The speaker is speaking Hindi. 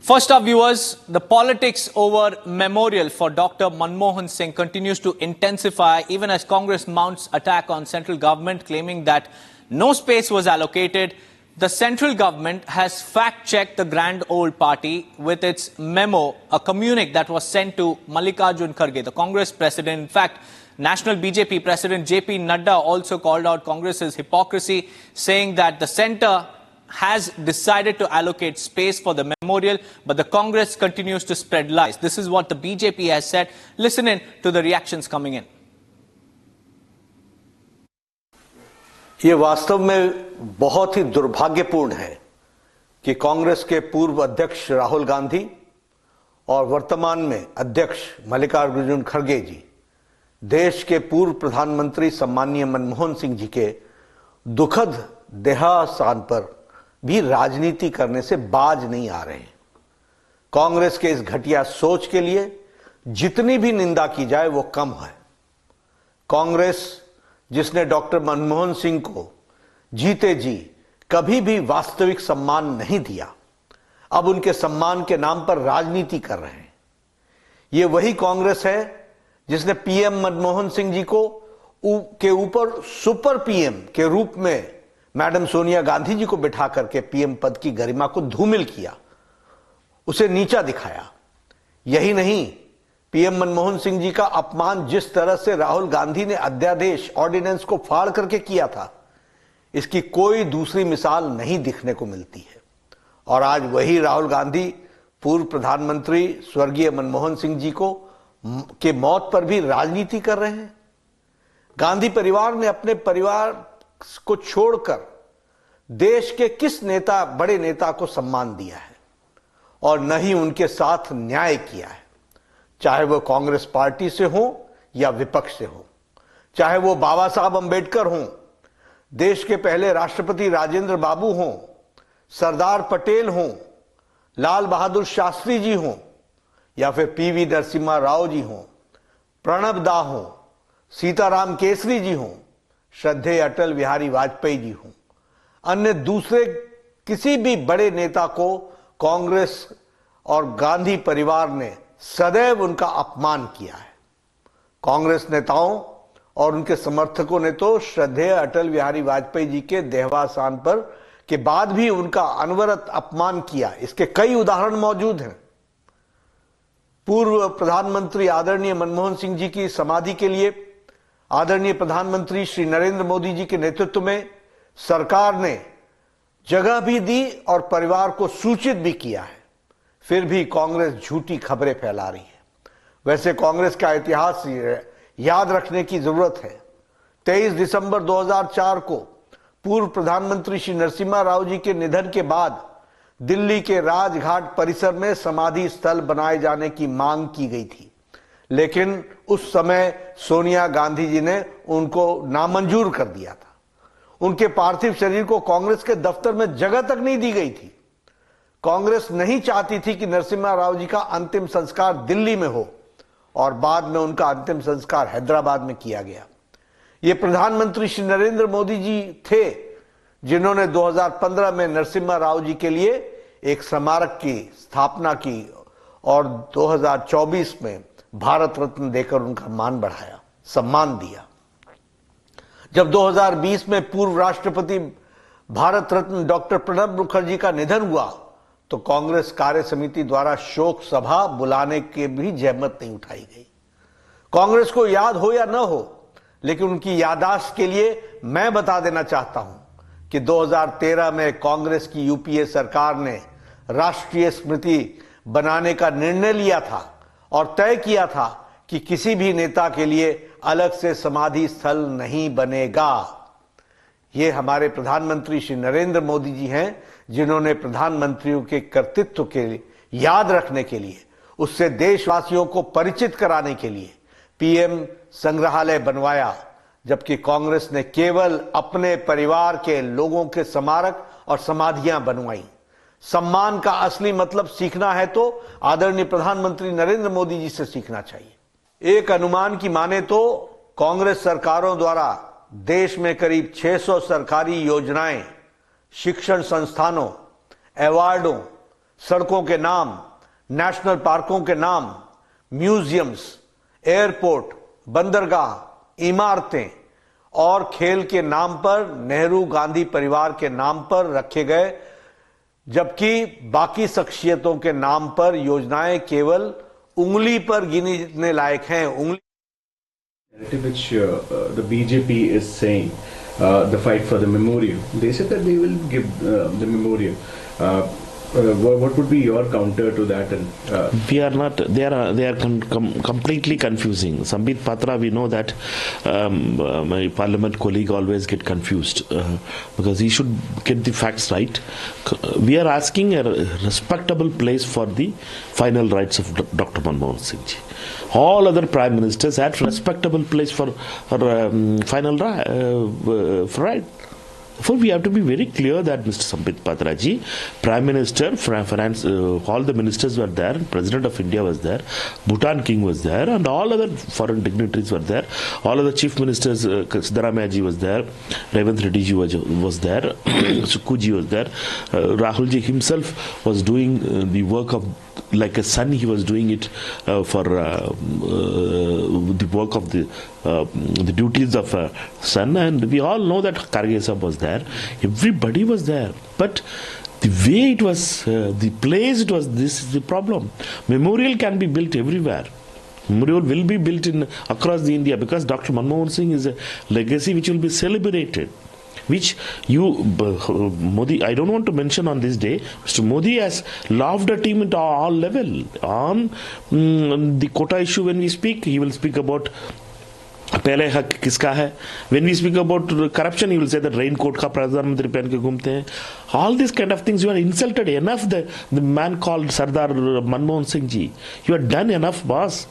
First up, viewers, the politics over memorial for Dr. Manmohan Singh continues to intensify even as Congress mounts attack on central government, claiming that no space was allocated. The central government has fact-checked the Grand Old Party with its memo, a communique that was sent to Mallikarjun Kharge, the Congress president. In fact, National BJP President JP Nadda also called out Congress's hypocrisy, saying that the centre has decided to allocate space for the memorial, but the Congress continues to spread lies. This is what the BJP has said. Listen in to the reactions coming in. ये वास्तव में बहुत ही दुर्भाग्यपूर्ण है कि कांग्रेस के पूर्व अध्यक्ष राहुल गांधी और वर्तमान में अध्यक्ष मल्लिकार्जुन खड़गे जी देश के पूर्व प्रधानमंत्री सम्माननीय मनमोहन सिंह जी के दुखद देहावसान पर भी राजनीति करने से बाज नहीं आ रहे हैं। कांग्रेस के इस घटिया सोच के लिए जितनी भी निंदा की जाए वो कम है। कांग्रेस जिसने डॉक्टर मनमोहन सिंह को जीते जी कभी भी वास्तविक सम्मान नहीं दिया, अब उनके सम्मान के नाम पर राजनीति कर रहे हैं। ये वही कांग्रेस है जिसने पीएम मनमोहन सिंह जी को के ऊपर सुपर पीएम के रूप में मैडम सोनिया गांधी जी को बिठा करके पीएम पद की गरिमा को धूमिल किया, उसे नीचा दिखाया। यही नहीं, पीएम मनमोहन सिंह जी का अपमान जिस तरह से राहुल गांधी ने अध्यादेश ऑर्डिनेंस को फाड़ करके किया था, इसकी कोई दूसरी मिसाल नहीं दिखने को मिलती है। और आज वही राहुल गांधी पूर्व प्रधानमंत्री स्वर्गीय मनमोहन सिंह जी के मौत पर भी राजनीति कर रहे हैं। गांधी परिवार ने अपने परिवार को छोड़कर देश के किस बड़े नेता को सम्मान दिया है और न ही उनके साथ न्याय किया है, चाहे वो कांग्रेस पार्टी से हो या विपक्ष से हो, चाहे वो बाबा साहब अंबेडकर हों, देश के पहले राष्ट्रपति राजेंद्र बाबू हों, सरदार पटेल हों, लाल बहादुर शास्त्री जी हों या फिर पीवी नरसिम्हा राव जी हों, प्रणब दा हों, सीताराम केसरी जी हों, श्रद्धेय अटल बिहारी वाजपेयी जी हों, अन्य दूसरे किसी भी बड़े नेता को कांग्रेस और गांधी परिवार ने सदैव उनका अपमान किया है। कांग्रेस नेताओं और उनके समर्थकों ने तो श्रद्धेय अटल बिहारी वाजपेयी जी के देहावसान पर के बाद भी उनका अनवरत अपमान किया। इसके कई उदाहरण मौजूद हैं। पूर्व प्रधानमंत्री आदरणीय मनमोहन सिंह जी की समाधि के लिए आदरणीय प्रधानमंत्री श्री नरेंद्र मोदी जी के नेतृत्व में सरकार ने जगह भी दी और परिवार को सूचित भी किया है, फिर भी कांग्रेस झूठी खबरें फैला रही है। वैसे कांग्रेस का इतिहास याद रखने की जरूरत है। 23 दिसंबर 2004 को पूर्व प्रधानमंत्री श्री नरसिम्हा राव जी के निधन के बाद दिल्ली के राजघाट परिसर में समाधि स्थल बनाए जाने की मांग की गई थी, लेकिन उस समय सोनिया गांधी जी ने उनको नामंजूर कर दिया था। उनके पार्थिव शरीर को कांग्रेस के दफ्तर में जगह तक नहीं दी गई थी। कांग्रेस नहीं चाहती थी कि नरसिम्हा राव जी का अंतिम संस्कार दिल्ली में हो और बाद में उनका अंतिम संस्कार हैदराबाद में किया गया। ये प्रधानमंत्री श्री नरेंद्र मोदी जी थे जिन्होंने 2015 में नरसिम्हा राव जी के लिए एक स्मारक की स्थापना की और 2024 में भारत रत्न देकर उनका मान बढ़ाया, सम्मान दिया। जब 2020 में पूर्व राष्ट्रपति भारत रत्न डॉक्टर प्रणब मुखर्जी का निधन हुआ तो कांग्रेस कार्य समिति द्वारा शोक सभा बुलाने के भी जहमत नहीं उठाई गई। कांग्रेस को याद हो या न हो, लेकिन उनकी याददाश्त के लिए मैं बता देना चाहता हूं कि 2013 में कांग्रेस की यूपीए सरकार ने राष्ट्रीय स्मृति बनाने का निर्णय लिया था और तय किया था कि किसी भी नेता के लिए अलग से समाधि स्थल नहीं बनेगा। ये हमारे प्रधानमंत्री श्री नरेंद्र मोदी जी हैं जिन्होंने प्रधानमंत्रियों के कर्तृत्व के याद रखने के लिए, उससे देशवासियों को परिचित कराने के लिए पीएम संग्रहालय बनवाया, जबकि कांग्रेस ने केवल अपने परिवार के लोगों के स्मारक और समाधियां बनवाई। सम्मान का असली मतलब सीखना है तो आदरणीय प्रधानमंत्री नरेंद्र मोदी जी से सीखना चाहिए। एक अनुमान की माने तो कांग्रेस सरकारों द्वारा देश में करीब 600 सरकारी योजनाएं, शिक्षण संस्थानों, अवार्डों, सड़कों के नाम, नेशनल पार्कों के नाम, म्यूजियम्स, एयरपोर्ट, बंदरगाह, इमारतें और खेल के नाम पर नेहरू गांधी परिवार के नाम पर रखे गए, जबकि बाकी शख्सियतों के नाम पर योजनाएं केवल उंगली पर गिनने लायक हैं। Which the BJP is saying, the fight for the memorial. They said that they will give the memorial. What would be your counter to that? And we are not. They are completely confusing. Sambit Patra, we know that my parliament colleague always get confused because he should get the facts right. We are asking a respectable place for the final rights of Dr. Manmohan Singh ji. All other prime ministers had respectable place for final right. So we have to be very clear that Mr. Sambit Patra ji, Prime Minister, Finance, all the ministers were there, President of India was there, Bhutan King was there, and all other foreign dignitaries were there. All other chief ministers, Siddaramaiah ji was there, Revanth Reddy ji was there, Sukku ji was there, Rahul ji himself was doing the work of like a son. He was doing it for the work of the duties of a son, and we all know that Karge Sahab was there. Everybody was there, but the way it was, the place it was, this is the problem. Memorial can be built everywhere. Memorial will be built across the India because Dr. Manmohan Singh is a legacy which will be celebrated. Which Modi, I don't want to mention on this day, Mr. Modi has loved at him at all level. On the quota issue when we speak, he will speak about पहले हक किसका है. When we speak about corruption, he will say that raincoat का प्रधानमंत्री पहन के घूमते हैं. All these kind of things, you are insulted enough. The man called Sardar Manmohan Singh ji. You are done enough, boss.